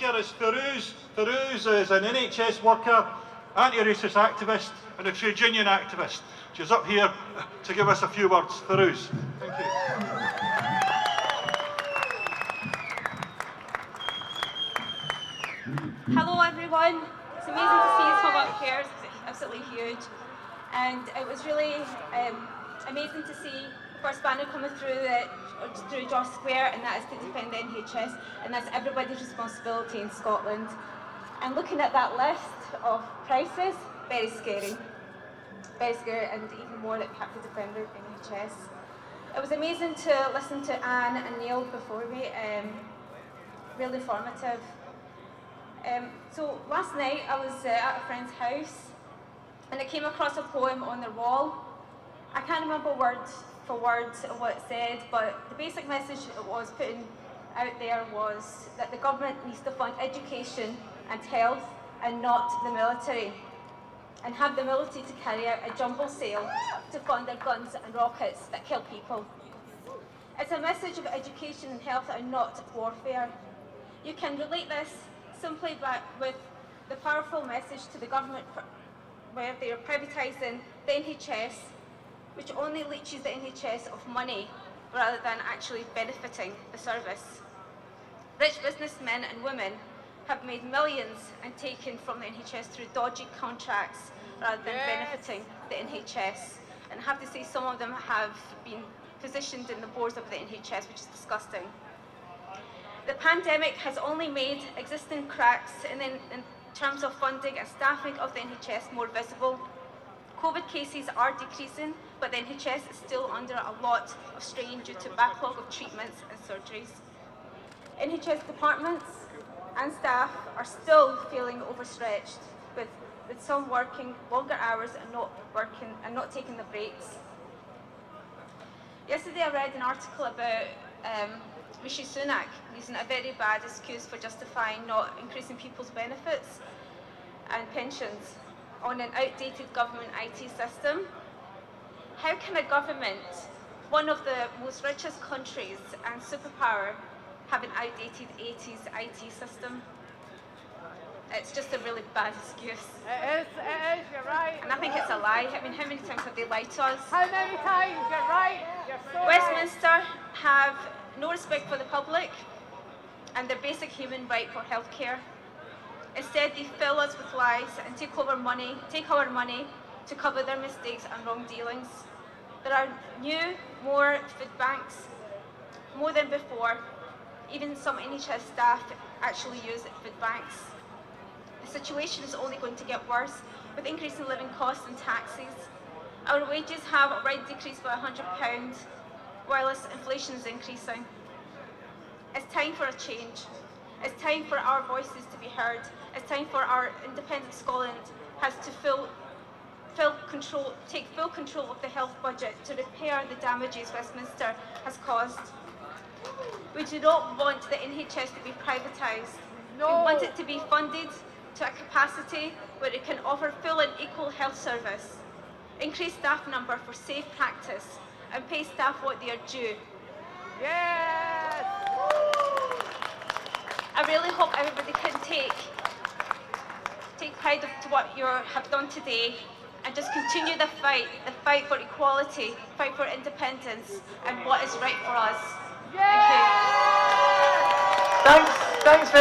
speaker is Farouz. Farouz is an NHS worker, anti-racist activist and a trade union activist. She's up here to give us a few words. Farouz, thank you. Hello everyone, it's amazing to see you come up here, it's absolutely huge. And it was really amazing to see the first banner coming through George Square, and that is to defend the NHS, and that's everybody's responsibility in Scotland. And looking at that list of prices, very scary, and even more that we have to defend the NHS. It was amazing to listen to Anne and Neil before me, really informative. So last night I was at a friend's house and I came across a poem on their wall. I can't remember word for word what it said, but the basic message it was putting out there was that the government needs to fund education and health and not the military, and have the military to carry out a jumble sale to fund their guns and rockets that kill people. It's a message of education and health and not warfare. You can relate this simply with the powerful message to the government where they are privatising the NHS, which only leeches the NHS of money rather than actually benefiting the service. Rich businessmen and women have made millions and taken from the NHS through dodgy contracts rather than benefiting the NHS. And I have to say some of them have been positioned in the boards of the NHS, which is disgusting. The pandemic has only made existing cracks in terms of funding and staffing of the NHS more visible. COVID cases are decreasing, but the NHS is still under a lot of strain due to backlog of treatments and surgeries. NHS departments and staff are still feeling overstretched, with some working longer hours and not taking the breaks. Yesterday I read an article about Rishi Sunak using a very bad excuse for justifying not increasing people's benefits and pensions on an outdated government IT system. How can a government, one of the most richest countries and superpower, have an outdated 80s IT system? It's just a really bad excuse. It is, you're right. And I think it's a lie. I mean, how many times have they lied to us? How many times? You're right. You're so Westminster have no respect for the public and their basic human right for healthcare. Instead, they fill us with lies and take our money to cover their mistakes and wrong dealings. There are more food banks, more than before. Even some NHS staff actually use food banks. The situation is only going to get worse with increasing living costs and taxes. Our wages have already decreased by £100, whilst inflation is increasing. It's time for a change. It's time for our voices to be heard. It's time for our independent Scotland has to take full control of the health budget to repair the damages Westminster has caused. We do not want the NHS to be privatised. No. We want it to be funded to a capacity where it can offer full and equal health service, increase staff number for safe practice, and pay staff what they are due. Yes! I really hope everybody can take pride to what you have done today and just continue the fight for equality, fight for independence, and what is right for us. Yes! Thank you. Thanks very